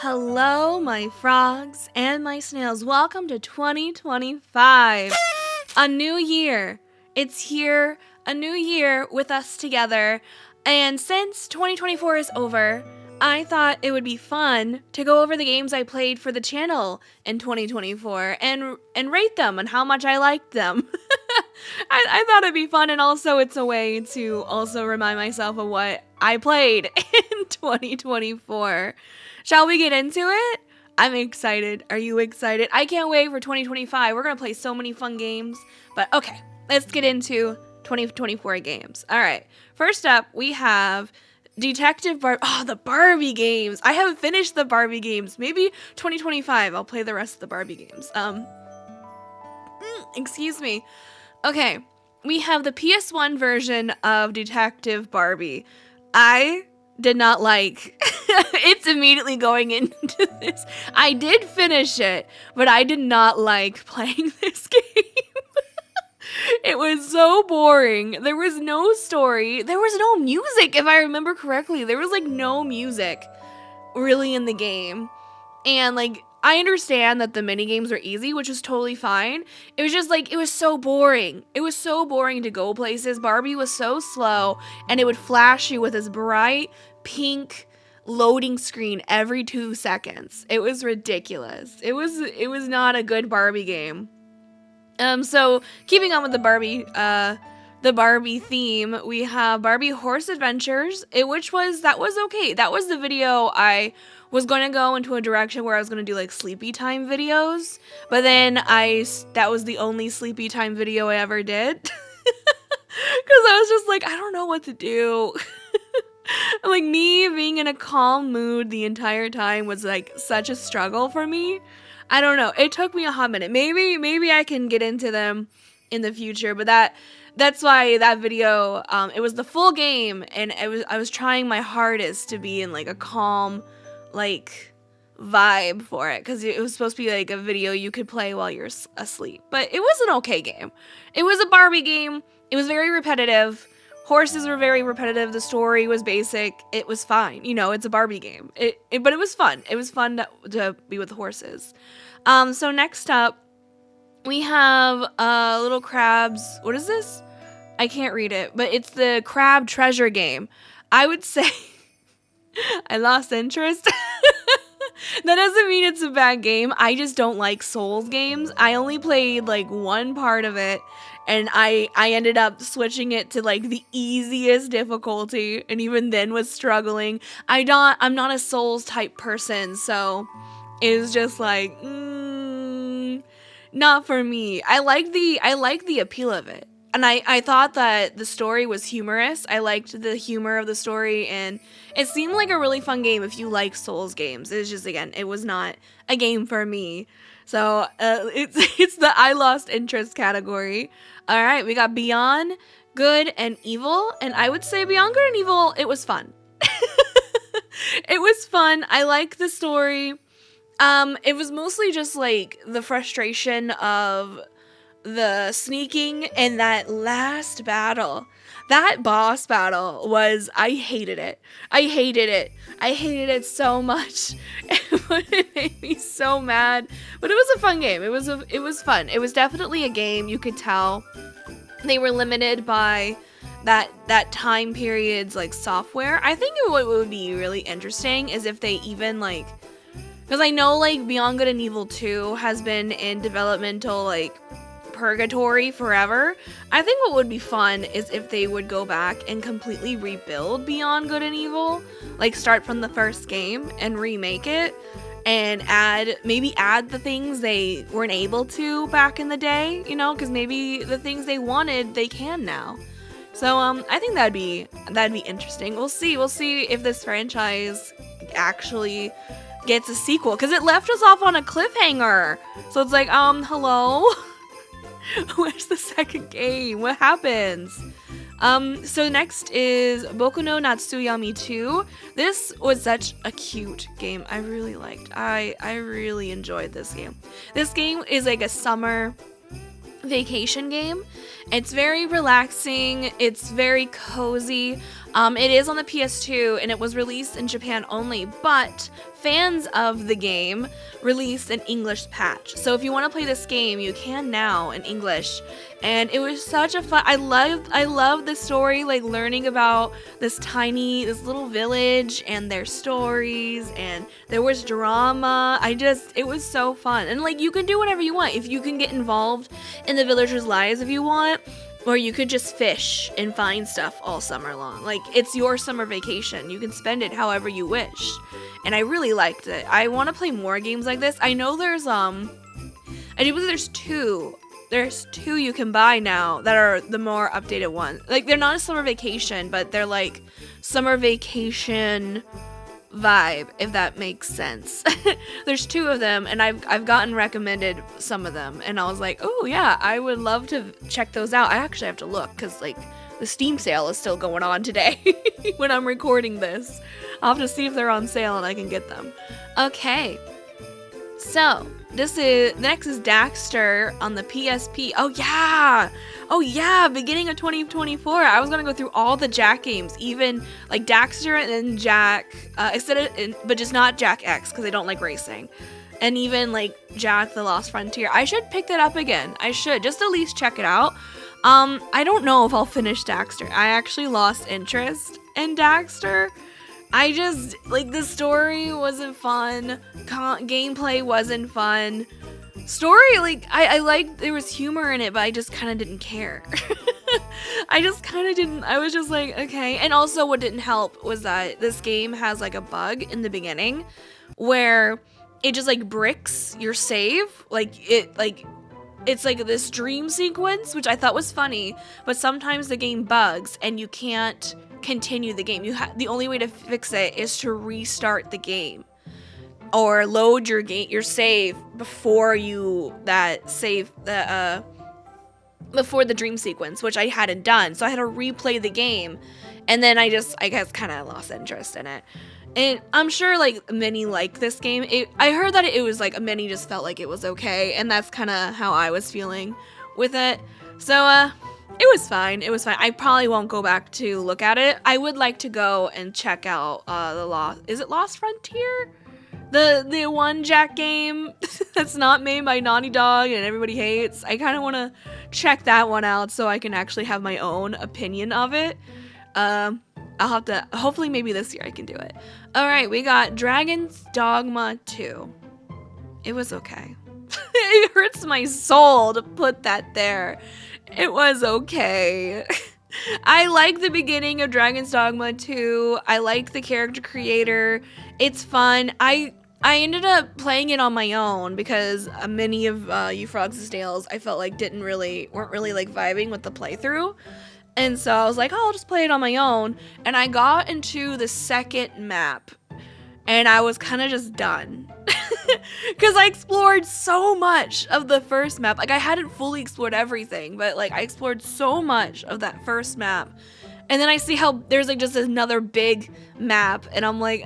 Hello, my frogs and my snails. Welcome to 2025. A new year. It's here, a new year with us together. And since 2024 is over, I thought it would be fun to go over the games I played for the channel in 2024 and rate them and how much I liked them. I thought it'd be fun, and also it's a way to also remind myself of what I played in 2024. Shall we get into it? I'm excited. Are you excited? I can't wait for 2025. We're going to play so many fun games. But okay, let's get into 2024 games. All right. First up, we have Detective Barbie. Oh, the Barbie games. I haven't finished the Barbie games. Maybe 2025 I'll play the rest of the Barbie games. Excuse me. Okay, we have the PS1 version of Detective Barbie. I did not like it's immediately going into this. I did finish it, but I did not like playing this game. It was so boring. There was no story. There was no music, if I remember correctly. There was like no music really in the game. And like, I understand that the mini games are easy, which is totally fine. It was just like, it was so boring. It was so boring to go places. Barbie was so slow, and it would flash you with this bright pink loading screen every 2 seconds. It was ridiculous. It was not a good Barbie game. So keeping on with the Barbie theme, we have Barbie Horse Adventures, that was okay. That was the video I was going to go into a direction where I was going to do like sleepy time videos, but then that was the only sleepy time video I ever did. Because I was just like, I don't know what to do. Like, me being in a calm mood the entire time was like such a struggle for me. I don't know. It took me a hot minute. Maybe I can get into them in the future, but that's why that video, it was the full game, and I was trying my hardest to be in like a calm, like, vibe for it, because it was supposed to be like a video you could play while you're asleep. But it was an okay game. It was a Barbie game. It was very repetitive. Horses were very repetitive. The story was basic. It was fine. You know, it's a Barbie game. But it was fun. It was fun to be with the horses. So next up, we have Little Crabs. What is this? I can't read it, but it's the Crab Treasure game. I would say I lost interest. That doesn't mean it's a bad game. I just don't like Souls games. I only played like one part of it, and I ended up switching it to like the easiest difficulty, and even then was struggling. I'm not a Souls type person, so it was just like not for me. I like the appeal of it. And I thought that the story was humorous. I liked the humor of the story, and it seemed like a really fun game if you like Souls games. It's just, again, it was not a game for me. So it's the I lost interest category. All right, we got Beyond Good and Evil, and I would say Beyond Good and Evil, it was fun. It was fun. I liked the story. It was mostly just like the frustration of the sneaking, and that last battle, that boss battle was, I hated it. I hated it so much. It made me so mad, but it was a fun game. It was fun. It was definitely a game. You could tell they were limited by that time period's like software. I think what would be really interesting is if they even like, because I know like Beyond Good and Evil 2 has been in developmental like purgatory forever. I think what would be fun is if they would go back and completely rebuild Beyond Good and Evil, like start from the first game and remake it, and maybe add the things they weren't able to back in the day, you know, because maybe the things they wanted they can now. So I think that'd be interesting. We'll see if this franchise actually gets a sequel, because it left us off on a cliffhanger. So it's like, hello? Where's the second game? What happens? So next is Boku no Natsuyami 2. This was such a cute game. I really liked. I really enjoyed this game. This game is like a summer vacation game. It's very relaxing. It's very cozy. It is on the PS2 and it was released in Japan only, but fans of the game released an English patch. So if you want to play this game, you can now in English. And it was such a fun, I love the story, like learning about this little village and their stories, and there was drama. It was so fun. And like you can do whatever you want. If you can get involved in the villagers' lives if you want, or you could just fish and find stuff all summer long. Like, it's your summer vacation. You can spend it however you wish. And I really liked it. I want to play more games like this. I know there's, I do believe there's two. There's two you can buy now that are the more updated ones. Like, they're not a summer vacation, but they're like summer vacation vibe, if that makes sense. There's two of them, and I've gotten recommended some of them, and I was like, oh yeah, I would love to check those out. I actually have to look because like the Steam sale is still going on today when I'm recording this. I'll have to see if they're on sale and I can get them. Okay, so next is Daxter on the PSP. Oh yeah, beginning of 2024. I was gonna go through all the Jack games, even like Daxter and then Jack, but just not Jack X because I don't like racing, and even like Jack the Lost Frontier. I should pick that up again. I should just at least check it out. I don't know if I'll finish Daxter. I actually lost interest in Daxter. I just, like, the story wasn't fun, gameplay wasn't fun, story, like, I liked, there was humor in it, but I just kind of didn't care. I was just like, okay, and also what didn't help was that this game has, like, a bug in the beginning, where it just, like, bricks your save, it's like this dream sequence, which I thought was funny, but sometimes the game bugs, and you can't continue the game. The only way to fix it is to restart the game or load your save before before the dream sequence, which I hadn't done. So I had to replay the game, and then I guess kind of lost interest in it. And I'm sure like many like this game. I heard that it was like many just felt like it was okay, and that's kind of how I was feeling with it. So it was fine. I probably won't go back to look at it. I would like to go and check out is it Lost Frontier? The one Jack game that's not made by Naughty Dog and everybody hates. I kind of want to check that one out so I can actually have my own opinion of it. I'll have to, hopefully maybe this year I can do it. Alright, we got Dragon's Dogma 2. It was okay. It hurts my soul to put that there. It was okay. I like the beginning of Dragon's Dogma 2. I liked the character creator. It's fun. I ended up playing it on my own because many of you Frogs' Tales I felt like weren't really like vibing with the playthrough. And so I was like, oh, I'll just play it on my own. And I got into the second map and I was kind of just done. Because I explored so much of the first map. Like, I hadn't fully explored everything, but, like, I explored so much of that first map. And then I see how there's, like, just another big map, and I'm like,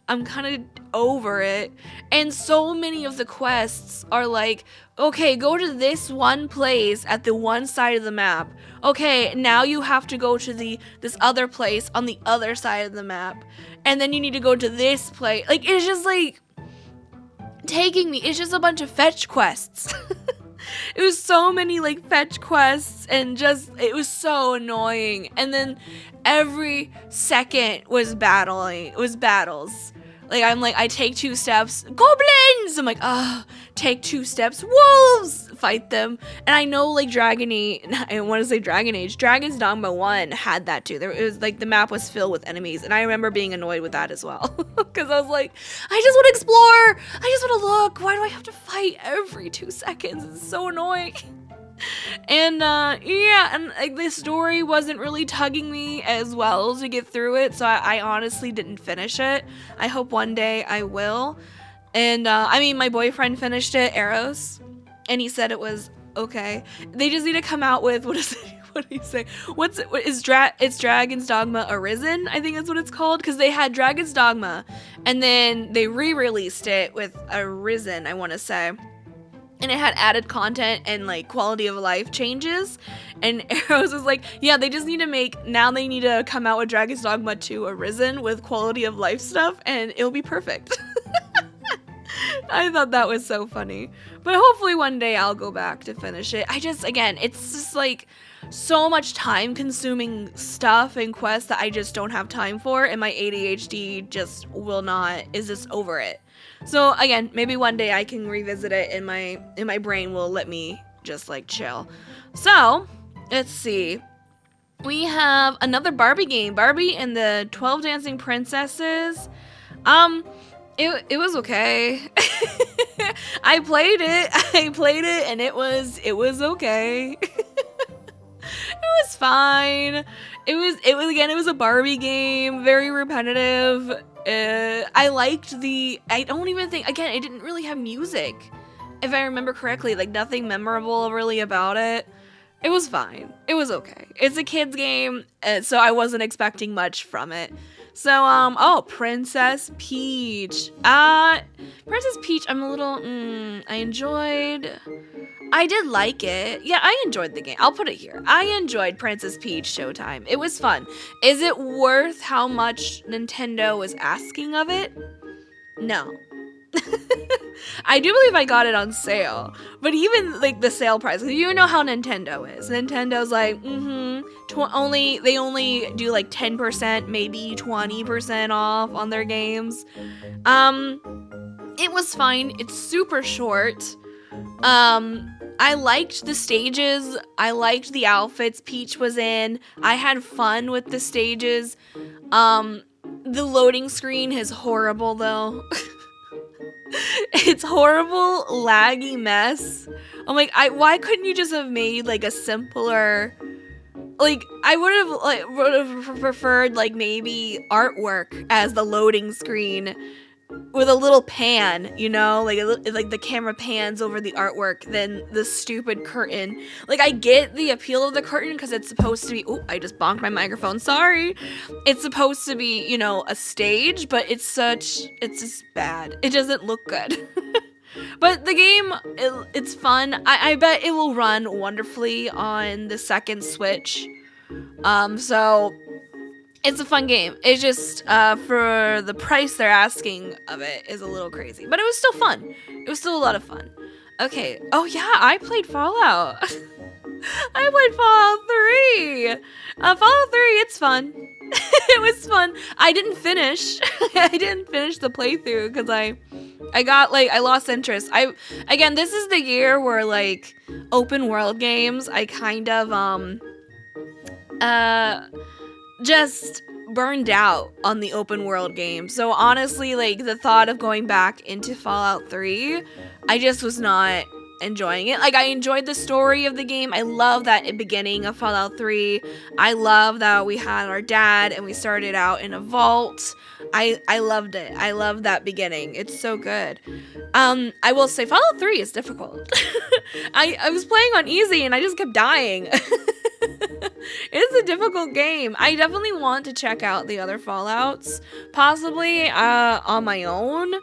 I'm kind of over it. And so many of the quests are like, okay, go to this one place at the one side of the map. Okay, now you have to go to this other place on the other side of the map. And then you need to go to this place. Like, it's just like taking me. It's just a bunch of fetch quests. It was so many like fetch quests, and just it was so annoying. And then every second was battles. Like, I'm like, I take 2 steps, goblins! I'm like, take 2 steps, wolves! Fight them. And I know, like, I want to say Dragon Age. Dragon's Dogma 1 had that, too. It was, like, the map was filled with enemies, and I remember being annoyed with that as well. Because I was like, I just want to explore! I just want to look! Why do I have to fight every 2 seconds? It's so annoying. And like the story wasn't really tugging me as well to get through it, so I honestly didn't finish it. I hope one day I will. And I mean, my boyfriend finished it, Eros, and he said it was okay. They just need to come out with what do you say? It's Dragon's Dogma Arisen, I think that's what it's called, because they had Dragon's Dogma, and then they re-released it with Arisen, I want to say. and it had added content and like quality of life changes. And Arrows was like, yeah, they just need to they need to come out with Dragon's Dogma 2 Arisen with quality of life stuff, and it'll be perfect. I thought that was so funny. But hopefully one day I'll go back to finish it. Again, it's just like so much time consuming stuff and quests that I just don't have time for, and my ADHD is just over it. So again, maybe one day I can revisit it and my brain will let me just like chill. So, let's see. We have another Barbie game, Barbie and the 12 Dancing Princesses. It was okay. I played it and it was okay. It was fine. It was a Barbie game, very repetitive. I don't even think, again, it didn't really have music, if I remember correctly, like nothing memorable really about it. It was fine. It was okay. It's a kid's game, so I wasn't expecting much from it. So, Princess Peach. Princess Peach, I did like it. Yeah, I enjoyed the game. I'll put it here. I enjoyed Princess Peach Showtime. It was fun. Is it worth how much Nintendo was asking of it? No. I do believe I got it on sale, but even like the sale price, you know how Nintendo is. Nintendo's like, they only do like 10%, maybe 20% off on their games. It was fine. It's super short. I liked the stages. I liked the outfits Peach was in. I had fun with the stages. The loading screen is horrible though. It's horrible, laggy mess. I'm like, why couldn't you just have made like a simpler, like I would have preferred like maybe artwork as the loading screen with a little pan, you know, like the camera pans over the artwork than the stupid curtain. Like I get the appeal of the curtain because it's supposed to be, I just bonked my microphone, sorry. It's supposed to be, you know, a stage, but it's just bad. It doesn't look good. But the game, it's fun. I bet it will run wonderfully on the second Switch. So it's a fun game. It's just, for the price they're asking of it is a little crazy. But it was still fun. It was still a lot of fun. Okay. Oh, yeah, I played Fallout. I played Fallout 3. Fallout 3, it's fun. It was fun. I didn't finish. I didn't finish the playthrough because I lost interest. Again, this is the year where, like, open world games, I kind of, just burned out on the open world game. So honestly, like the thought of going back into Fallout 3, I just was not enjoying it. Like I enjoyed the story of the game. I love that beginning of Fallout 3. I love that we had our dad and we started out in a vault. I loved it. I love that beginning. It's so good. I will say Fallout 3 is difficult. I was playing on easy and I just kept dying. It's a difficult game. I definitely want to check out the other Fallouts, possibly on my own.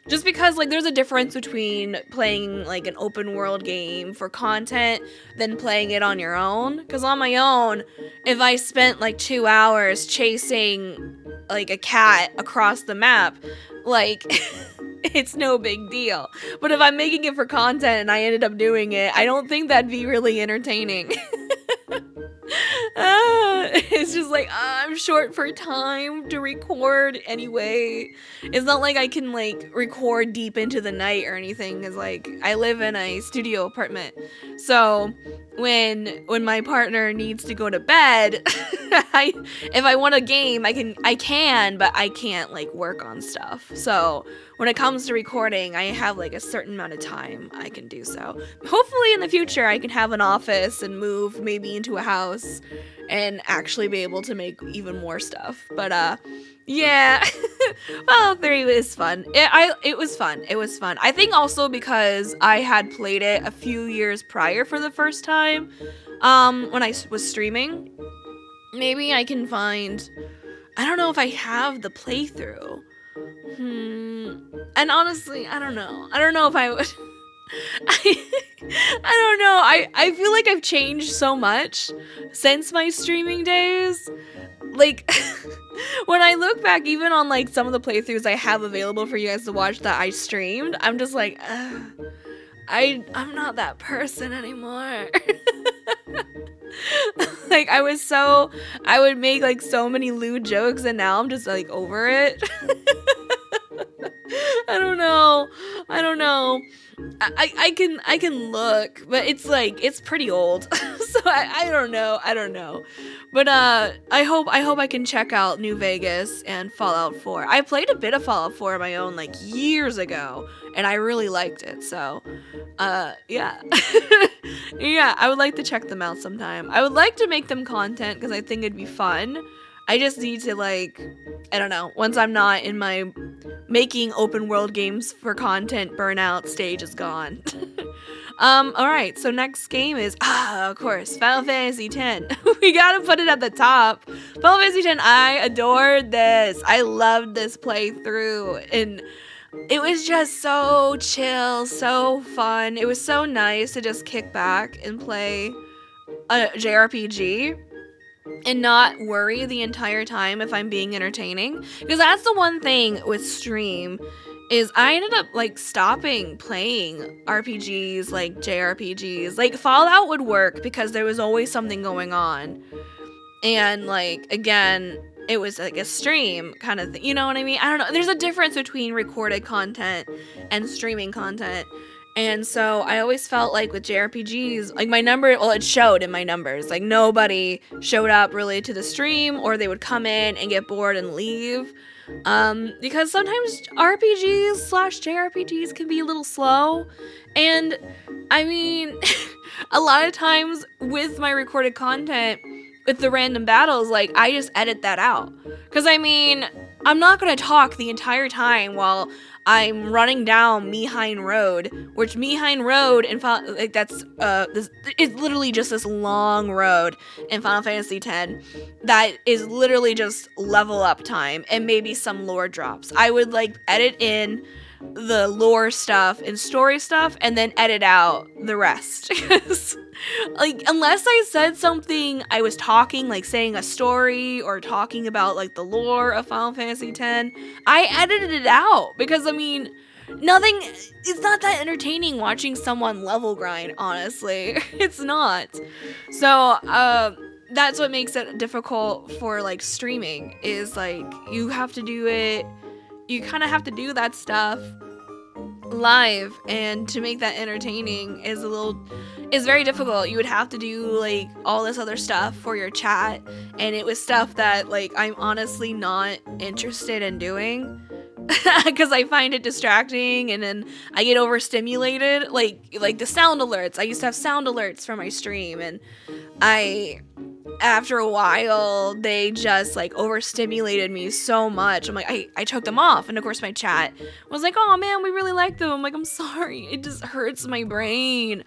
Just because like there's a difference between playing like an open world game for content than playing it on your own. Because on my own, if I spent like 2 hours chasing like a cat across the map, like it's no big deal. But if I'm making it for content and I ended up doing it, I don't think that'd be really entertaining. It's just like, I'm short for time to record anyway. It's not like I can like record deep into the night or anything, because like I live in a studio apartment. So when my partner needs to go to bed, if I want a game, I can, but I can't like work on stuff. So when it comes to recording, I have like a certain amount of time I can do so. Hopefully in the future I can have an office and move maybe into a house and actually be able to make even more stuff. But yeah. Fallout 3 was fun. It was fun. It was fun. I think also because I had played it a few years prior for the first time, when I was streaming. Maybe I can find, I don't know if I have the playthrough. And honestly, I don't know. I don't know if I would. I, I don't know. I feel like I've changed so much since my streaming days. Like, when I look back, even on like some of the playthroughs I have available for you guys to watch that I streamed, I'm just like, I'm not that person anymore. Like, I would make like so many lewd jokes, and now I'm just like over it. I don't know. I don't know. I can look, but it's like it's pretty old. So I don't know. I don't know. But I hope I can check out New Vegas and Fallout 4. I played a bit of Fallout 4 on my own like years ago, and I really liked it. So yeah. Yeah, I would like to check them out sometime. I would like to make them content because I think it'd be fun. I just need to, like, I don't know, once I'm not in my making open world games for content burnout stage is gone. Alright, so next game is, of course, Final Fantasy X. We gotta put it at the top. Final Fantasy X, I adored this. I loved this playthrough, and it was just so chill, so fun. It was so nice to just kick back and play a JRPG and not worry the entire time if I'm being entertaining. Because that's the one thing with stream, is I ended up like stopping playing RPGs, like JRPGs. Like Fallout would work because there was always something going on. And like, again, it was like a stream kind of thing. You know what I mean? I don't know. There's a difference between recorded content and streaming content. And so I always felt like with JRPGs, like my number, well, it showed in my numbers. Like nobody showed up really to the stream, or they would come in and get bored and leave. Because sometimes RPGs/JRPGs can be a little slow. And I mean, a lot of times with my recorded content, with the random battles, like I just edit that out. Because I mean, I'm not going to talk the entire time while I'm running down Mihine Road, which Mihine Road in like that's it's literally just this long road in Final Fantasy X that is literally just level up time and maybe some lore drops. I would like edit in the lore stuff and story stuff and then edit out the rest. Like, unless I said something, I was talking, like saying a story or talking about like the lore of Final Fantasy X, I edited it out because I mean, it's not that entertaining watching someone level grind, honestly. It's not. So, that's what makes it difficult for like streaming, is like you have to do it, you kind of have to do that stuff live, and to make that entertaining is very difficult. You would have to do like all this other stuff for your chat, and it was stuff that like I'm honestly not interested in doing because I find it distracting, and then I get overstimulated. Like the sound alerts, I used to have sound alerts for my stream, and after a while they just like overstimulated me so much. I'm like, I took them off, and of course my chat was like, oh man, we really like them. I'm like, I'm sorry, it just hurts my brain.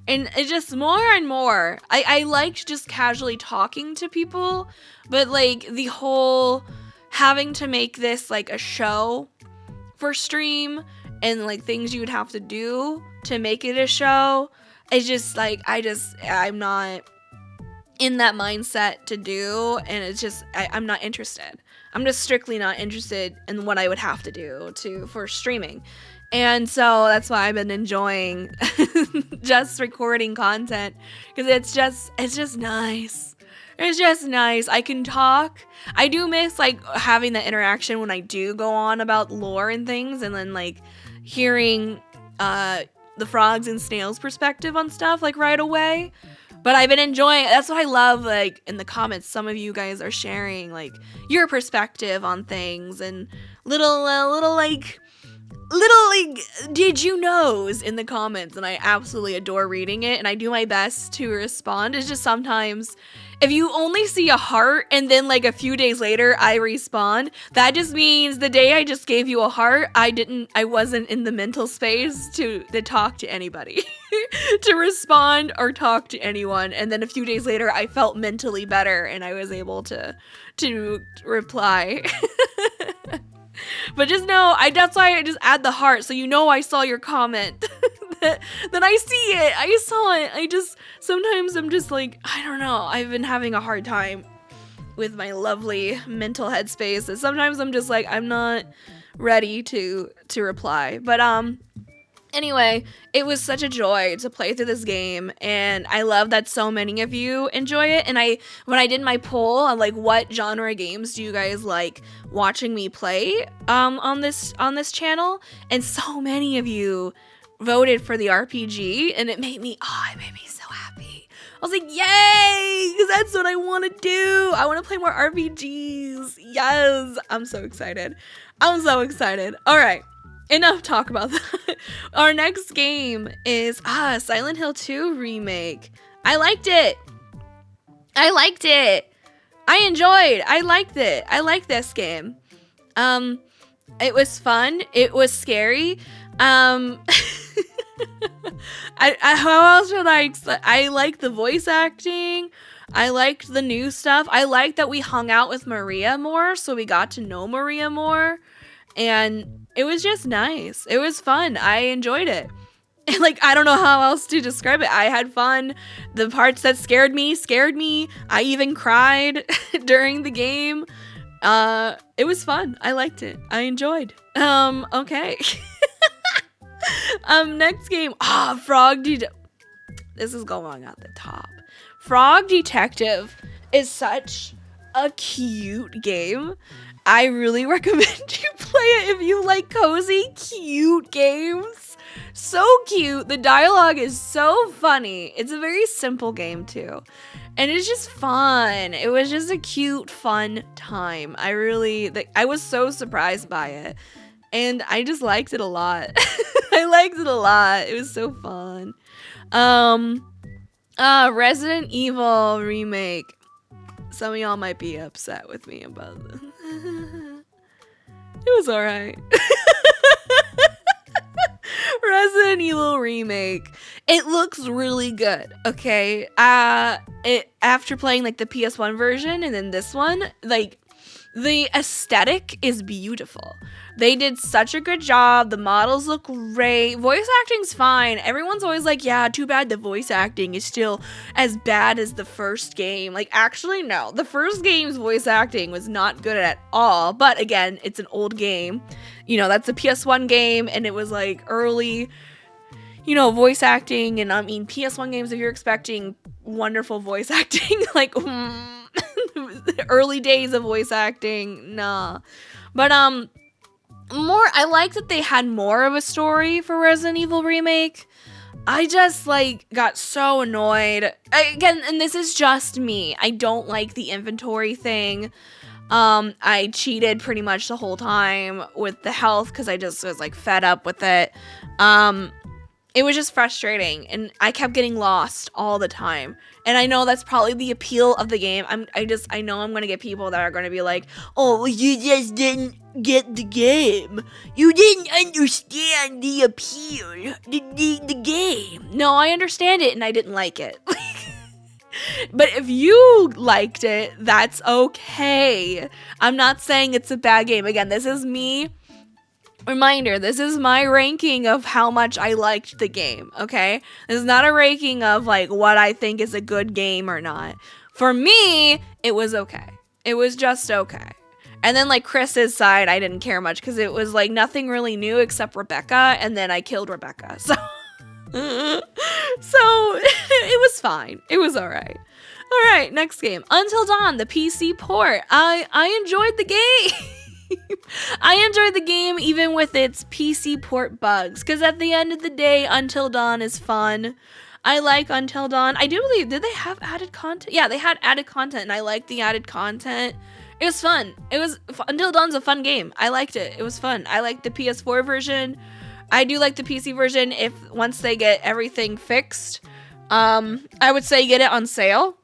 And it just more and more, I liked just casually talking to people, but like the whole having to make this like a show for stream and like things you would have to do to make it a show, it's just like I'm not in that mindset to do, and it's just I'm not interested. I'm just strictly not interested in what I would have to do for streaming. And so that's why I've been enjoying just recording content, because it's just nice. It's just nice. I can talk. I do miss like having that interaction when I do go on about lore and things, and then like hearing the frogs and snails perspective on stuff like right away. But I've been enjoying it. That's what I love, like in the comments, some of you guys are sharing like your perspective on things and little did you knows in the comments, and I absolutely adore reading it, and I do my best to respond. It's just sometimes if you only see a heart and then like a few days later I respond, that just means the day I just gave you a heart, I wasn't in the mental space to talk to anybody. To respond or talk to anyone, and then a few days later I felt mentally better and I was able to reply. But just know, that's why I just add the heart, so you know I saw your comment. then I see it. I saw it. Sometimes I'm just like, I don't know. I've been having a hard time with my lovely mental headspace. And sometimes I'm just like, I'm not ready to reply. But anyway, it was such a joy to play through this game, and I love that so many of you enjoy it. And when I did my poll on like what genre games do you guys like watching me play on this channel, and so many of you voted for the RPG, and it made me so happy. I was like, yay, because that's what I want to do. I want to play more RPGs. Yes, I'm so excited. All right. Enough talk about that. Our next game is Silent Hill 2 remake. I liked it. I liked it. I liked it. I liked this game. It was fun. It was scary. How else should I like the voice acting. I liked the new stuff. I liked that we hung out with Maria more, so we got to know Maria more. And it was just nice. It was fun. I enjoyed it. Like, I don't know how else to describe it. I had fun. The parts that scared me. I even cried during the game. It was fun. I liked it. I enjoyed. Okay. Next game. Frog Detective. This is going at the top. Frog Detective is such a cute game. I really recommend you play it if you like cozy, cute games. So cute. The dialogue is so funny. It's a very simple game too. And it's just fun. It was just a cute, fun time. I was so surprised by it. And I just liked it a lot. I liked it a lot. It was so fun. Resident Evil remake. Some of y'all might be upset with me about this. It was alright. Resident Evil remake. It looks really good, okay? After playing like the PS1 version and then this one, like the aesthetic is beautiful. They did such a good job. The models look great. Voice acting's fine. Everyone's always like, yeah, too bad the voice acting is still as bad as the first game. Like, actually, no. The first game's voice acting was not good at all. But again, it's an old game. You know, that's a PS1 game, and it was like early, voice acting. And I mean, PS1 games, if you're expecting wonderful voice acting, like, early days of voice acting, nah. But, I like that they had more of a story for Resident Evil remake. I just got so annoyed. Again, and this is just me. I don't like the inventory thing. I cheated pretty much the whole time with the health because I just was fed up with it. It was just frustrating, and I kept getting lost all the time. And I know that's probably the appeal of the game. I know I'm gonna get people that are gonna be like, "Oh, you just didn't get the game. You didn't understand the appeal, the game." No, I understand it, and I didn't like it. But if you liked it, that's okay. I'm not saying it's a bad game. Again, this is me. Reminder, this is my ranking of how much I liked the game, okay? This is not a ranking of what I think is a good game or not. For me, it was okay. It was just okay. And then Chris's side, I didn't care much because it was nothing really new except Rebecca, and then I killed Rebecca. So it was fine. It was alright. Alright, next game. Until Dawn, the PC port. I enjoyed the game. I enjoyed the game even with its PC port bugs, because at the end of the day, Until Dawn is fun. I like Until Dawn. I do believe, did they have added content? Yeah, they had added content, and I liked the added content. It was fun. Until Dawn's a fun game. I liked it. It was fun. I liked the PS4 version. I do like the PC version once they get everything fixed. I would say get it on sale.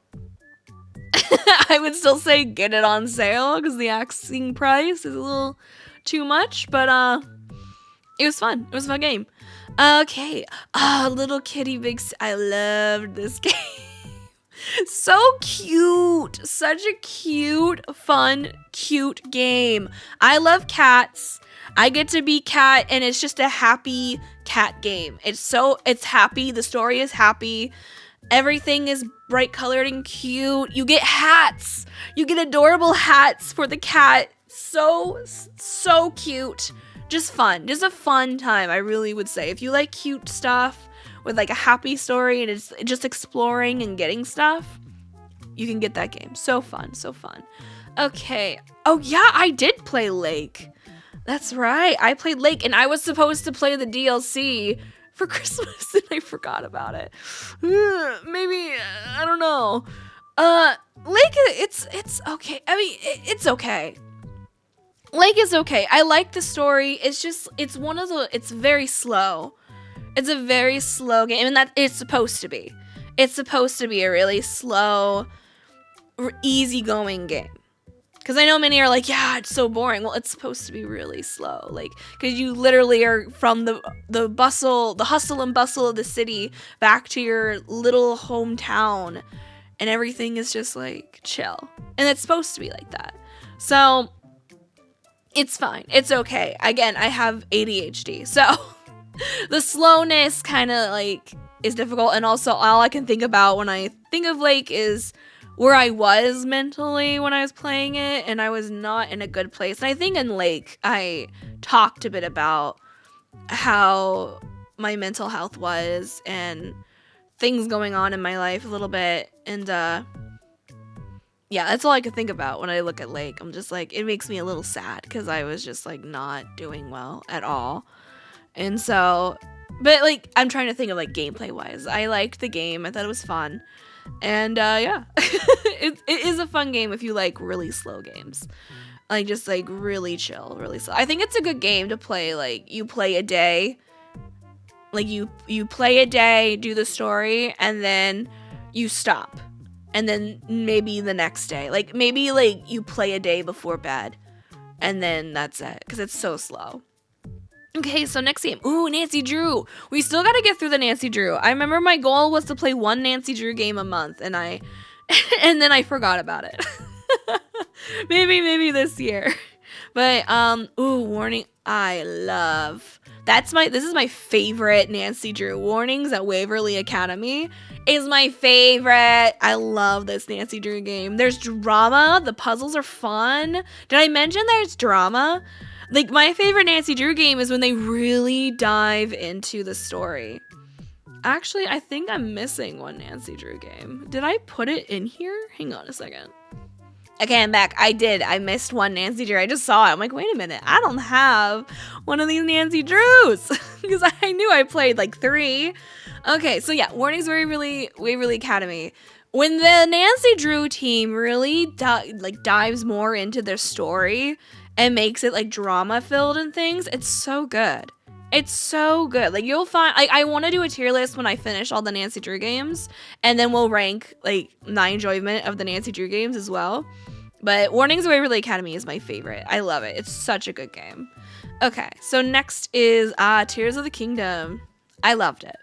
I would still say get it on sale because the asking price is a little too much, but it was fun. It was a fun game. Okay. Little Kitty Big I loved this game. So cute. Such a cute, fun, cute game. I love cats. I get to be Cat, and it's just a happy cat game. It's happy. The story is happy. Everything is bright colored and cute. You get hats. You get adorable hats for the cat. So cute. Just fun. Just a fun time, I really would say. If you like cute stuff with like a happy story and it's just exploring and getting stuff, you can get that game. So fun. Okay. Oh yeah, I did play Lake. That's right. I played Lake, and I was supposed to play the DLC for Christmas, and I forgot about it. Maybe, I don't know. Lake, it's okay. I mean, it's okay. Lake is okay. I like the story. It's very slow. It's a very slow game, and that it's supposed to be. It's supposed to be a really slow, easygoing game. Because I know many are like, yeah, it's so boring. Well, it's supposed to be really slow. Like, because you literally are from the bustle, the hustle and bustle of the city back to your little hometown. And everything is just like chill. And it's supposed to be like that. So it's fine. It's okay. Again, I have ADHD. So the slowness kind of like is difficult. And also all I can think about when I think of Lake is where I was mentally when I was playing it, and I was not in a good place. And I think in Lake, I talked a bit about how my mental health was and things going on in my life a little bit. And yeah, that's all I could think about when I look at Lake. I'm just like, it makes me a little sad because I was just like not doing well at all. And so, but like, I'm trying to think of like gameplay wise. I liked the game. I thought it was fun. And yeah, it is a fun game if you like really slow games. Like just like really chill, really slow. I think it's a good game to play. Like you play a day, like you play a day, do the story, and then you stop. And then maybe the next day, like maybe like you play a day before bed, and then that's it, because it's so slow. Okay, so next game. Ooh, Nancy Drew. We still got to get through the Nancy Drew. I remember my goal was to play one Nancy Drew game a month, and and then I forgot about it. maybe this year. But ooh, Warning. This is my favorite Nancy Drew. Warnings at Waverly Academy is my favorite. I love this Nancy Drew game. There's drama. The puzzles are fun. Did I mention there's drama? Like, my favorite Nancy Drew game is when they really dive into the story. Actually, I think I'm missing one Nancy Drew game. Did I put it in here? Hang on a second. Okay, I'm back. I did. I missed one Nancy Drew. I just saw it. I'm like, wait a minute. I don't have one of these Nancy Drews. Because I knew I played like 3. Okay, so yeah, Warnings Waverly Academy. When the Nancy Drew team really dives more into their story and makes it like drama filled and things, it's so good. It's so good. Like you'll find, like I want to do a tier list when I finish all the Nancy Drew games, and then we'll rank like my enjoyment of the Nancy Drew games as well. But Warnings of Waverly Academy is my favorite. I love it. It's such a good game. Okay, so next is Tears of the Kingdom. I loved it.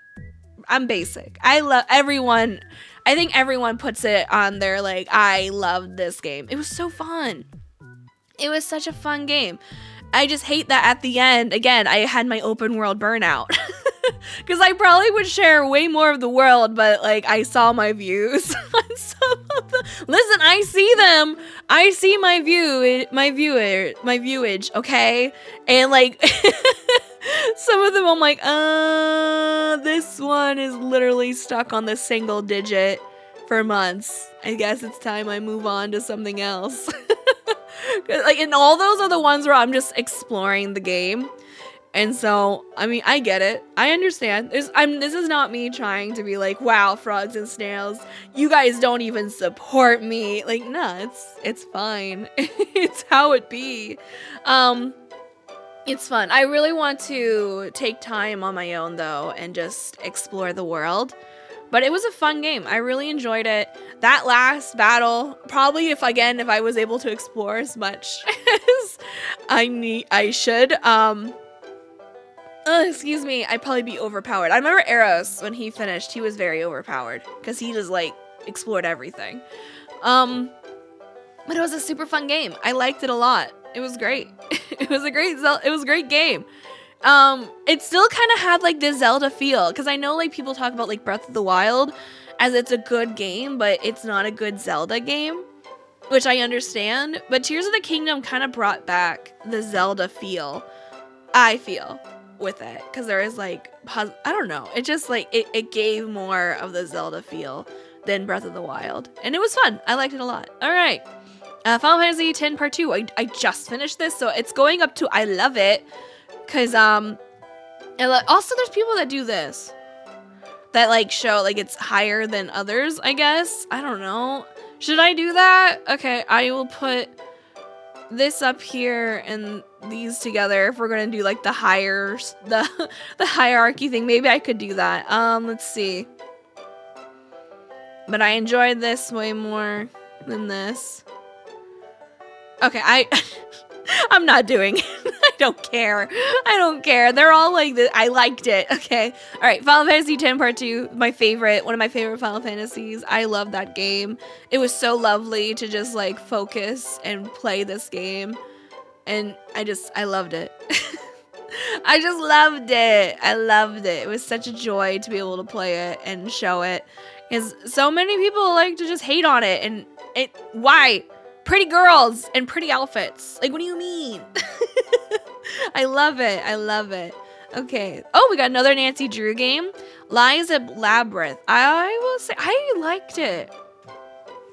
I'm basic. I love everyone. I think everyone puts it on their like, I loved this game. It was so fun. It was such a fun game. I just hate that at the end, again, I had my open world burnout. Because I probably would share way more of the world, but like I saw my views on some of the. Listen, I see them. I see my viewage, okay? And like some of them I'm like, this one is literally stuck on the single digit for months. I guess it's time I move on to something else. Like, and all those are the ones where I'm just exploring the game. And so, I mean, I get it. I understand. This is not me trying to be like, wow, frogs and snails, you guys don't even support me. Like, nah, it's fine. It's how it be. It's fun. I really want to take time on my own, though, and just explore the world. But it was a fun game. I really enjoyed it. That last battle, probably if I was able to explore as much as I should, excuse me, I'd probably be overpowered. I remember Eros, when he finished, he was very overpowered because he just like explored everything. But it was a super fun game. I liked it a lot. It was great. It was a great game. It still kind of had like this Zelda feel, because I know like people talk about like Breath of the Wild as it's a good game, but it's not a good Zelda game, which I understand. But Tears of the Kingdom kind of brought back the Zelda feel, I feel, with it, because there is like, I don't know, it just like it gave more of the Zelda feel than Breath of the Wild, and it was fun. I liked it a lot. All right, Final Fantasy X Part 2. I just finished this, so it's going up to I love it, because also there's people that do this that like show like it's higher than others, I guess. I don't know. Should I do that? Okay, I will put this up here and these together if we're gonna do like the hierarchy thing. Maybe I could do that. Let's see. But I enjoyed this way more than this. Okay, I'm not doing it. I don't care. They're all like this. I liked it. Okay. All right. Final Fantasy X Part 2, one of my favorite Final Fantasies. I love that game. It was so lovely to just like focus and play this game. And I loved it. I just loved it. I loved it. It was such a joy to be able to play it and show it. Because so many people like to just hate on it. And why? Pretty girls and pretty outfits. Like, what do you mean? I love it. I love it. Okay. Oh, we got another Nancy Drew game. Lies at Labyrinth. I will say, I liked it.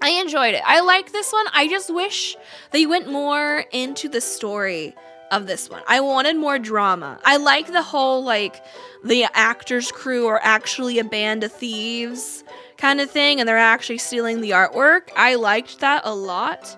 I enjoyed it. I like this one. I just wish they went more into the story of this one. I wanted more drama. I like the whole, like, the actors crew are actually a band of thieves kind of thing, and they're actually stealing the artwork. I liked that a lot.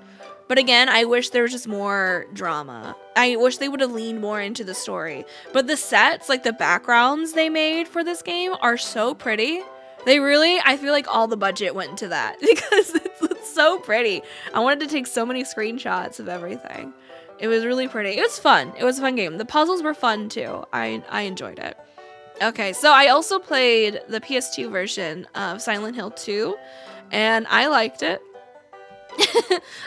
But again, I wish there was just more drama. I wish they would have leaned more into the story. But the sets, like the backgrounds they made for this game are so pretty. I feel like all the budget went into that because it's so pretty. I wanted to take so many screenshots of everything. It was really pretty. It was fun. It was a fun game. The puzzles were fun too. I enjoyed it. Okay, so I also played the PS2 version of Silent Hill 2, and I liked it.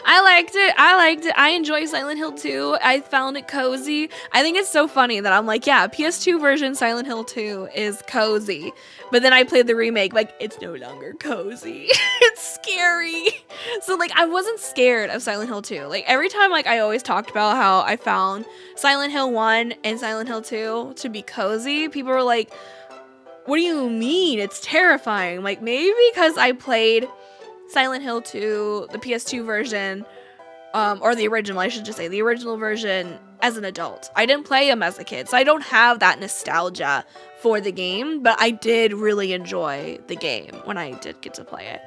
I liked it. I enjoy Silent Hill 2. I found it cozy. I think it's so funny that I'm like, yeah, PS2 version Silent Hill 2 is cozy. But then I played the remake, like, it's no longer cozy. It's scary. So, like, I wasn't scared of Silent Hill 2. Like, every time, like, I always talked about how I found Silent Hill 1 and Silent Hill 2 to be cozy, people were like, what do you mean? It's terrifying. Like, maybe because I played Silent Hill 2, the PS2 version, or the original, I should just say, the original version as an adult. I didn't play them as a kid, so I don't have that nostalgia for the game, but I did really enjoy the game when I did get to play it.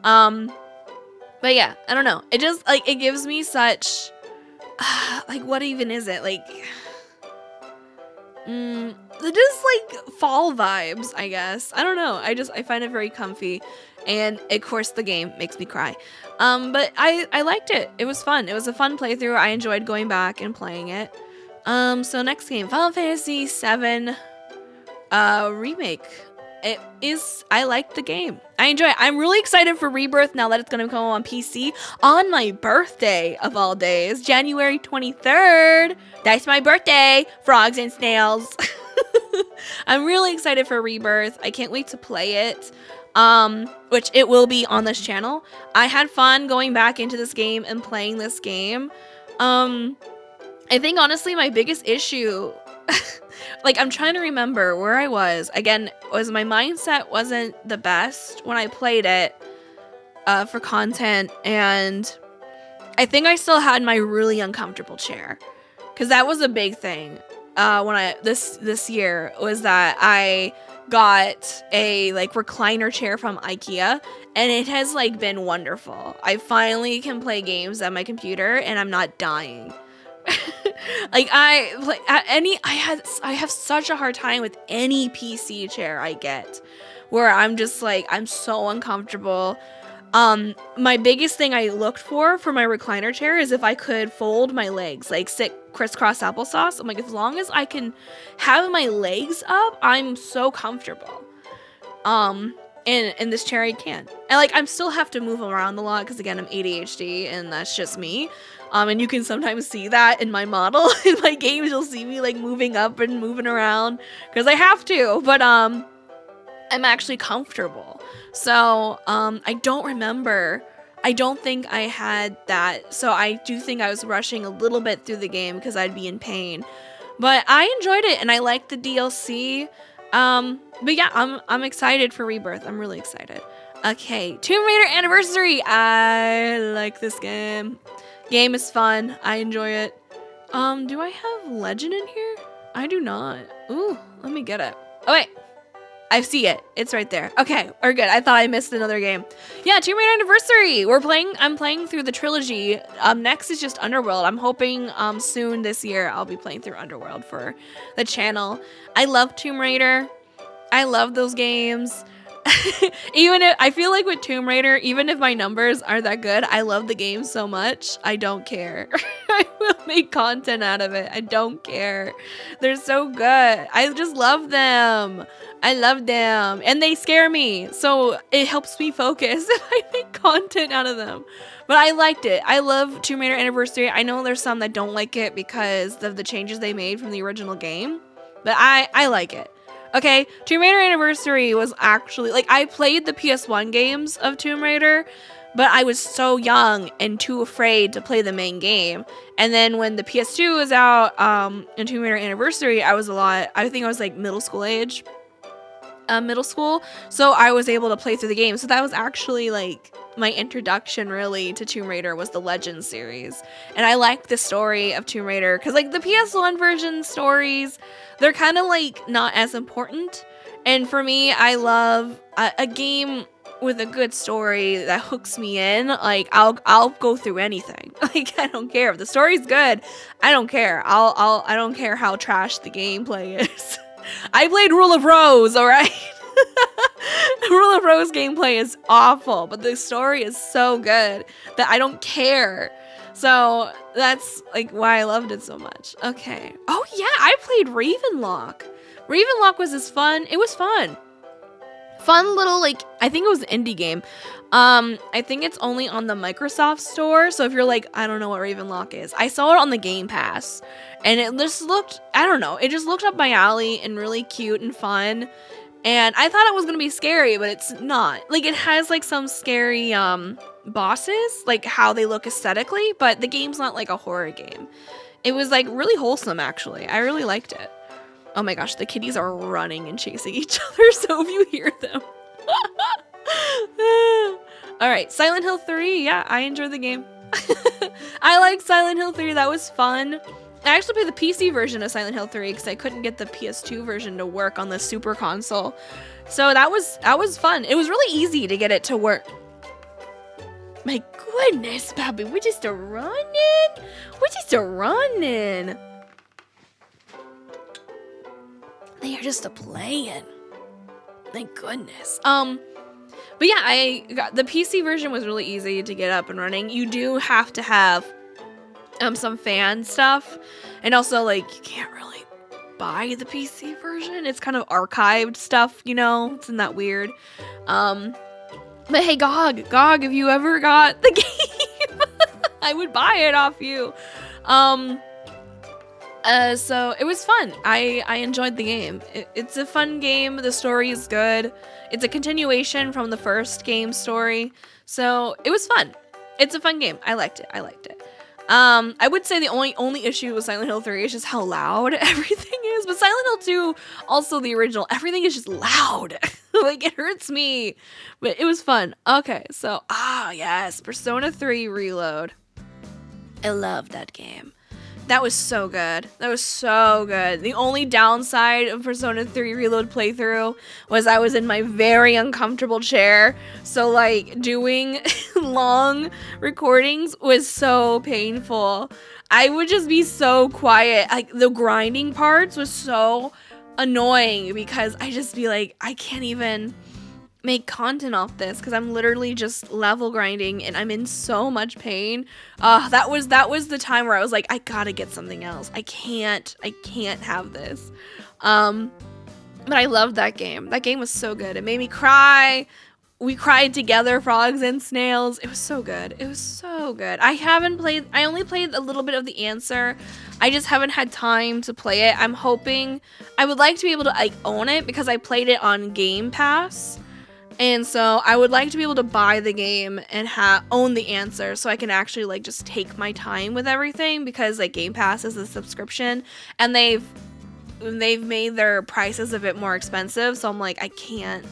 But yeah, I don't know. It just, like, it gives me such, like, what even is it? Like, just, like, fall vibes, I guess. I don't know. I find it very comfy. And, of course, the game makes me cry. But I liked it. It was fun. It was a fun playthrough. I enjoyed going back and playing it. So next game, Final Fantasy VII Remake. I like the game. I enjoy it. I'm really excited for Rebirth now that it's going to come on PC on my birthday of all days, January 23rd. That's my birthday, frogs and snails. I'm really excited for Rebirth. I can't wait to play it. Which it will be on this channel. I had fun going back into this game and playing this game. I think honestly my biggest issue, like, I'm trying to remember where I was. Again, was my mindset wasn't the best when I played it for content, and I think I still had my really uncomfortable chair, because that was a big thing when this year, was that I got a, like, recliner chair from IKEA, and it has, like, been wonderful. I finally can play games on my computer and I'm not dying. Like, I have such a hard time with any PC chair I get, where I'm just like, I'm so uncomfortable. My biggest thing I looked for my recliner chair is if I could fold my legs, like sit crisscross applesauce. I'm like, as long as I can have my legs up, I'm so comfortable. In this chair I can't. And, like, I'm still have to move around a lot because, again, I'm ADHD and that's just me. And you can sometimes see that in my model. In my games, you'll see me like moving up and moving around because I have to, but I'm actually comfortable. So I don't remember. I don't think I had that. So I do think I was rushing a little bit through the game because I'd be in pain. But I enjoyed it and I liked the DLC. But yeah, I'm excited for Rebirth. I'm really excited. Okay, Tomb Raider Anniversary. I like this game. Game is fun. I enjoy it. Do I have Legend in here? I do not. Ooh, let me get it. Oh wait, I see it. It's right there. Okay, we're good. I thought I missed another game. Yeah, Tomb Raider Anniversary. I'm playing through the trilogy. Next is just Underworld. I'm hoping soon this year I'll be playing through Underworld for the channel. I love Tomb Raider. I love those games. Even if I feel like with Tomb Raider, even if my numbers aren't that good, I love the game so much. I don't care. I will make content out of it. I don't care. They're so good. I just love them. I love them. And they scare me. So it helps me focus if I make content out of them. But I liked it. I love Tomb Raider Anniversary. I know there's some that don't like it because of the changes they made from the original game. But I like it. Okay, Tomb Raider Anniversary was actually, like, I played the PS1 games of Tomb Raider, but I was so young and too afraid to play the main game. And then when the PS2 was out, in Tomb Raider Anniversary, I think I was like middle school age. Middle school, so I was able to play through the game. So that was actually like my introduction really to Tomb Raider was the Legends series. And I liked the story of Tomb Raider because like the PS1 version stories, they're kind of like not as important. And for me, I love a game with a good story that hooks me in. Like I'll go through anything. Like I don't care if the story's good. I don't care. I don't care how trash the gameplay is. I played Rule of Rose, alright? Rule of Rose gameplay is awful, but the story is so good that I don't care. So that's like why I loved it so much. Okay. Oh yeah, I played Ravenlock. Ravenlock was fun. It was fun. Fun little, like, I think it was an indie game. I think it's only on the Microsoft store. So if you're like, I don't know what Ravenlock is. I saw it on the Game Pass. And it just looked, I don't know. It just looked up my alley and really cute and fun. And I thought it was going to be scary, but it's not. Like, it has, like, some scary, bosses. Like, how they look aesthetically. But the game's not, like, a horror game. It was, like, really wholesome, actually. I really liked it. Oh my gosh, the kitties are running and chasing each other, so if you hear them. Alright, Silent Hill 3, yeah, I enjoyed the game. I like Silent Hill 3, that was fun. I actually played the PC version of Silent Hill 3 because I couldn't get the PS2 version to work on the Super Console. So that was fun. It was really easy to get it to work. My goodness, Bobby, we're just a running. We're just a running. They are just a playing. Thank goodness. But yeah, I got the PC version was really easy to get up and running. You do have to have some fan stuff, and also like you can't really buy the PC version. It's kind of archived stuff, you know. Isn't that weird? But hey, GOG, if you ever got the game, I would buy it off you. So it was fun. I enjoyed the game. It's a fun game. The story is good. It's a continuation from the first game story. So it was fun. It's a fun game. I liked it. I would say the only issue with Silent Hill 3 is just how loud everything is. But Silent Hill 2, also the original, everything is just loud. Like it hurts me. But it was fun. Okay, so yes, Persona 3 Reload. I love that game. That was so good. The only downside of Persona 3 Reload playthrough was I was in my very uncomfortable chair. So like doing long recordings was so painful. I would just be so quiet. Like the grinding parts was so annoying because I just be like, I can't even make content off this because I'm literally just level grinding and I'm in so much pain. That was the time where I was like, I gotta get something else. I can't have this. But I loved that game. That game was so good. It made me cry. We Cried Together, Frogs and Snails. It was so good. It was so good. I only played a little bit of The Answer. I just haven't had time to play it. I'm hoping, I would like to be able to like own it because I played it on Game Pass. And so I would like to be able to buy the game and own The Answer so I can actually like just take my time with everything, because like Game Pass is a subscription and they've made their prices a bit more expensive. So I'm like, I can't.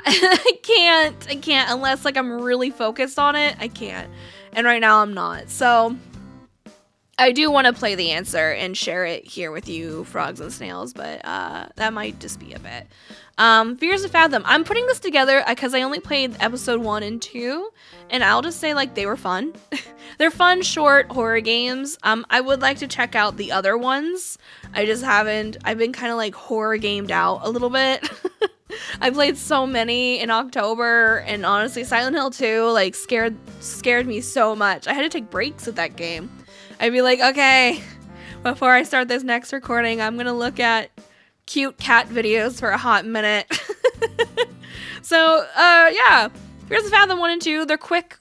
I can't unless like I'm really focused on it. I can't. And right now I'm not. So I do want to play The Answer and share it here with you, Frogs and Snails, but that might just be a bit. Fears to Fathom. I'm putting this together because I only played episode 1 and 2, and I'll just say like they were fun. They're fun, short horror games. I would like to check out the other ones. I just haven't. I've been kind of like horror gamed out a little bit. I played so many in October, and honestly, Silent Hill 2 like scared me so much. I had to take breaks with that game. I'd be like, okay, before I start this next recording, I'm gonna look at cute cat videos for a hot minute. So, yeah. Fears to Fathom 1 and 2, they're quick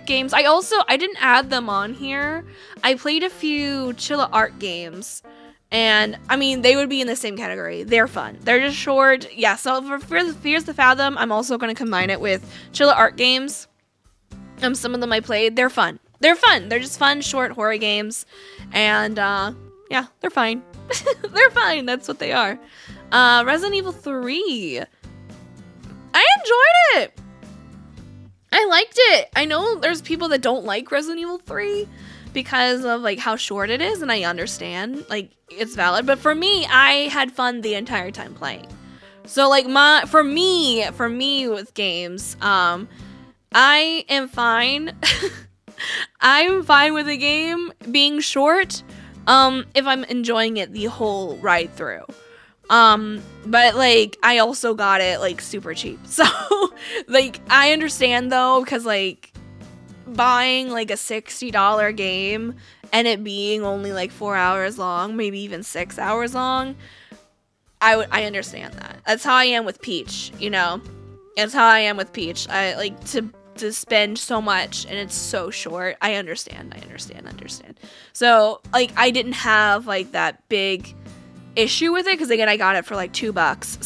games. I didn't add them on here. I played a few Chilla Art games. And, I mean, they would be in the same category. They're fun. They're just short. Yeah, so for Fears to Fathom, I'm also going to combine it with Chilla Art games. Some of them I played. They're fun. They're fun. They're just fun, short horror games. And, yeah, they're fine. They're fine. That's what they are. Resident Evil 3. I enjoyed it. I liked it. I know there's people that don't like Resident Evil 3 because of like how short it is, and I understand, like, it's valid, but for me, I had fun the entire time playing. So like for me with games, I am fine. I'm fine with a game being short if I'm enjoying it the whole ride through. But like I also got it like super cheap. So like I understand though, because like buying like a $60 game and it being only like 4 hours long, maybe even 6 hours long, I understand that. That's how I am with Peach, you know. That's how I am with Peach. I like to spend so much and it's so short. I understand. So like I didn't have like that big issue with it because again I got it for like $2.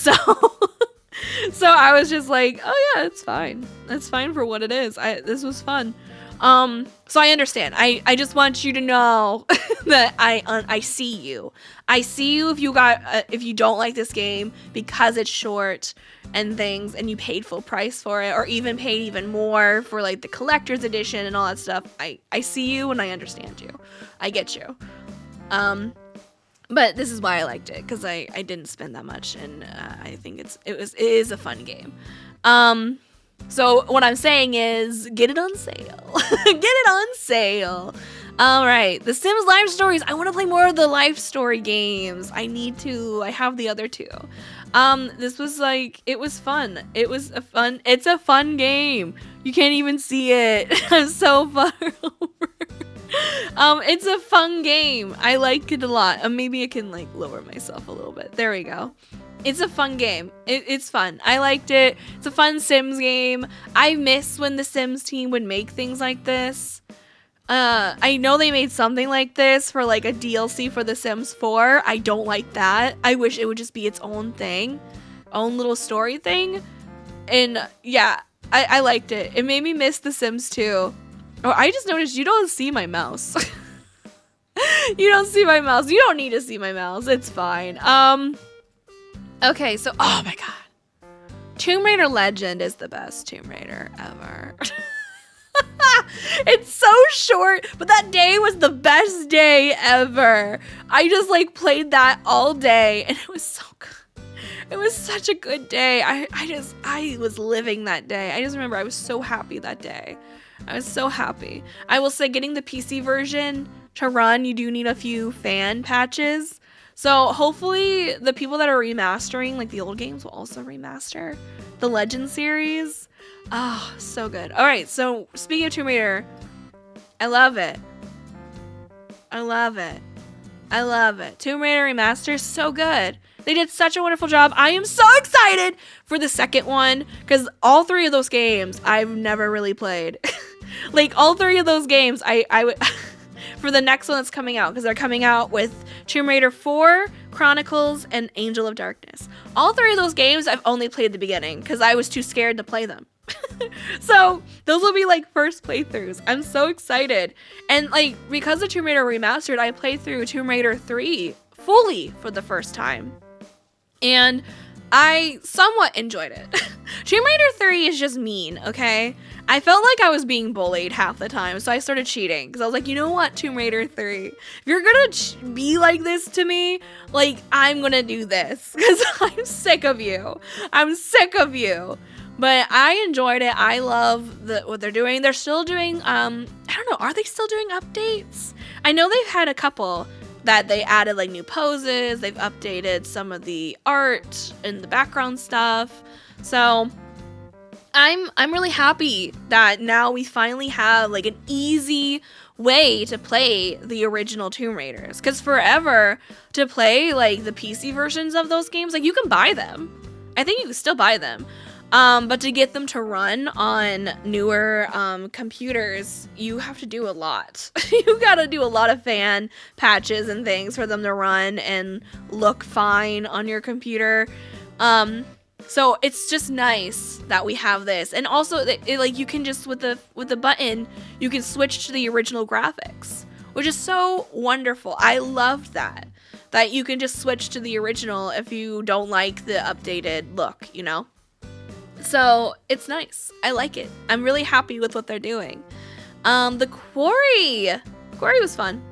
So I was just like, oh yeah, it's fine. It's fine for what it is. This was fun. So I understand. I just want you to know that I see you. I see you if you don't like this game because it's short and things, and you paid full price for it, or even paid even more for like the collector's edition and all that stuff. I see you and I understand you. I get you. But this is why I liked it, because I didn't spend that much, and I think it is a fun game. So what I'm saying is, get it on sale. Get it on sale. All right, The Sims Life Stories. I want to play more of the life story games. I need to. I have the other two. This was like, it was fun. It's a fun game. You can't even see it. I'm so far over. It's a fun game. I like it a lot. Maybe I can like lower myself a little bit. There we go. It's a fun game. It's fun. I liked it. It's a fun Sims game. I miss when the Sims team would make things like this. I know they made something like this for like a DLC for The Sims 4. I don't like that. I wish it would just be its own thing. Own little story thing. And yeah, I liked it. It made me miss The Sims 2. Oh, I just noticed you don't see my mouse. You don't see my mouse. You don't need to see my mouse. It's fine. Okay, so, oh my god. Tomb Raider Legend is the best Tomb Raider ever. It's so short, but that day was the best day ever. I just like played that all day and it was so good. It was such a good day. I was living that day. I just remember I was so happy that day. I was so happy. I will say getting the PC version to run, you do need a few fan patches. So hopefully the people that are remastering like the old games will also remaster the Legend series. Oh, so good. All right, so speaking of Tomb Raider, I love it. I love it. I love it. Tomb Raider Remastered is so good. They did such a wonderful job. I am so excited for the second one because all three of those games I've never really played. Like all three of those games I would for the next one that's coming out, because they're coming out with Tomb Raider 4, Chronicles, and Angel of Darkness. All three of those games I've only played the beginning because I was too scared to play them. So those will be like first playthroughs. I'm so excited. And like because of Tomb Raider Remastered, I played through Tomb Raider 3 fully for the first time. And I somewhat enjoyed it. Tomb Raider 3 is just mean, okay? I felt like I was being bullied half the time, so I started cheating. Because I was like, you know what, Tomb Raider 3? If you're gonna be like this to me, like, I'm gonna do this. Because I'm sick of you. I'm sick of you. But I enjoyed it. I love what they're doing. They're still doing, I don't know, are they still doing updates? I know they've had a couple that they added like new poses. They've updated some of the art and the background stuff. So I'm really happy that now we finally have like an easy way to play the original Tomb Raiders. Because forever to play like the PC versions of those games, like you can buy them. I think you can still buy them. But to get them to run on newer computers, you have to do a lot. You gotta do a lot of fan patches and things for them to run and look fine on your computer. So it's just nice that we have this. And also, like you can just with the button, you can switch to the original graphics, which is so wonderful. I loved that you can just switch to the original if you don't like the updated look, you know? So it's nice. I like it. I'm really happy with what they're doing. The quarry was fun.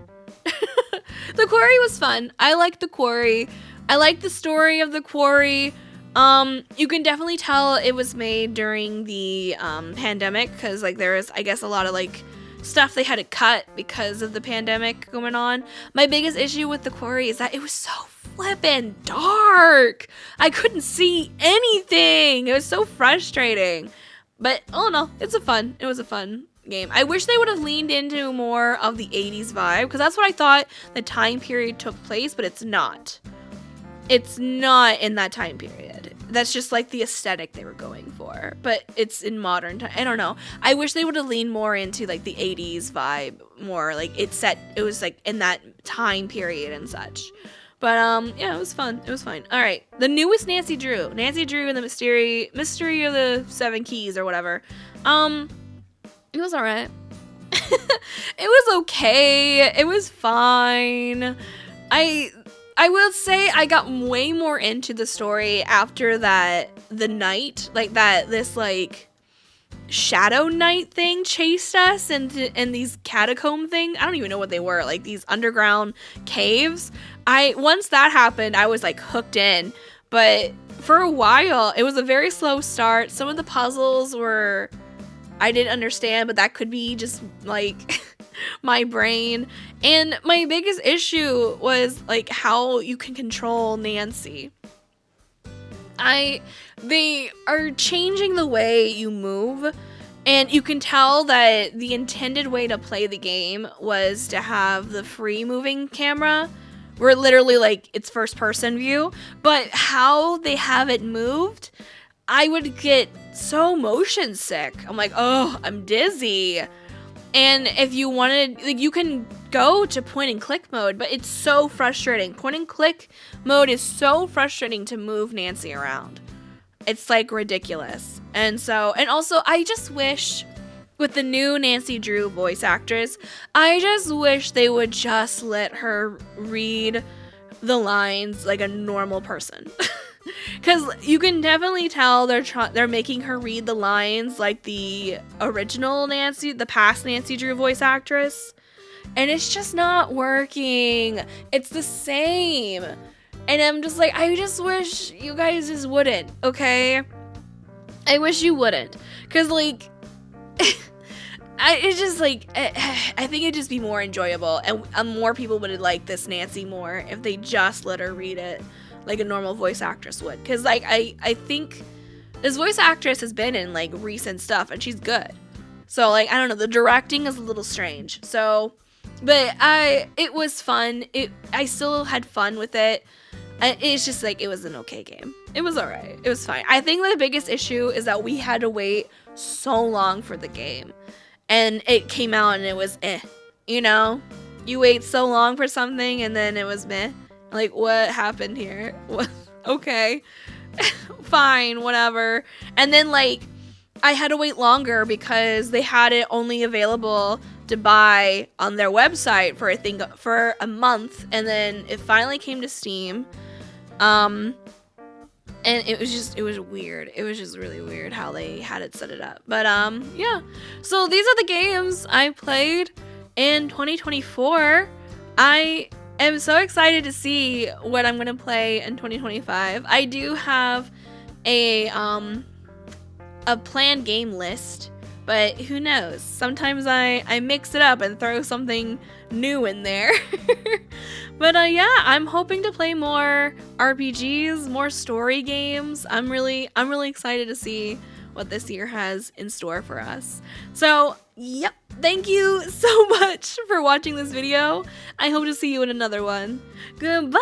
The quarry was fun. I liked the quarry. I like the story of the quarry. You can definitely tell it was made during the pandemic because like there is, I guess, a lot of like stuff they had to cut because of the pandemic going on. My biggest issue with the quarry is that it was so flippin' dark. I couldn't see anything. It was so frustrating. But oh no, it was a fun game. I wish they would have leaned into more of the 80s vibe because that's what I thought the time period took place, but it's not. It's not in that time period. That's just like the aesthetic they were going for, but it's in modern time. I don't know. I wish they would have leaned more into like the 80s vibe more. Like it was like in that time period and such. But yeah, it was fun. It was fine. All right, the newest Nancy Drew and the mystery of the 7 keys or whatever. It was all right. It was okay. It was fine. I will say I got way more into the story after the night, like this like shadow knight thing chased us and these catacomb thing. I don't even know what they were, like these underground caves. Once that happened, I was like hooked in, but for a while it was a very slow start. Some of the puzzles I didn't understand, but that could be just like my brain. And my biggest issue was like how you can control Nancy. They are changing the way you move, and you can tell that the intended way to play the game was to have the free moving camera where literally like it's first person view, but how they have it moved, I would get so motion sick. I'm like, oh, I'm dizzy. And if you wanted, like, you can go to point and click mode, but it's so frustrating. Point and click mode is so frustrating to move Nancy around. It's like ridiculous. And also I just wish with the new Nancy Drew voice actress, I just wish they would just let her read the lines like a normal person. Because you can definitely tell they're making her read the lines like the original Nancy, the past Nancy Drew voice actress. And it's just not working. It's the same. And I'm just like, I just wish you guys just wouldn't, okay? I wish you wouldn't. Because, like, it's just like, I think it'd just be more enjoyable. And more people would like this Nancy more if they just let her read it like a normal voice actress would. Because, like, I think this voice actress has been in, like, recent stuff, and she's good. So, like, I don't know, the directing is a little strange. So, But it was fun. I still had fun with it. It's just like, it was an okay game. It was alright. It was fine. I think the biggest issue is that we had to wait so long for the game. And it came out and it was you know? You wait so long for something and then it was meh. Like, what happened here? What? Okay. Fine, whatever. And then, like, I had to wait longer because they had it only available to buy on their website for, I think, for a month. And then it finally came to Steam. And it was weird. It was just really weird how they had it set it up. But, yeah. So these are the games I played in 2024. I am so excited to see what I'm gonna play in 2025. I do have a planned game list, but who knows? Sometimes I mix it up and throw something new in there. But yeah, I'm hoping to play more RPGs, more story games. I'm really excited to see what this year has in store for us. So, yep. Thank you so much for watching this video. I hope to see you in another one. Goodbye!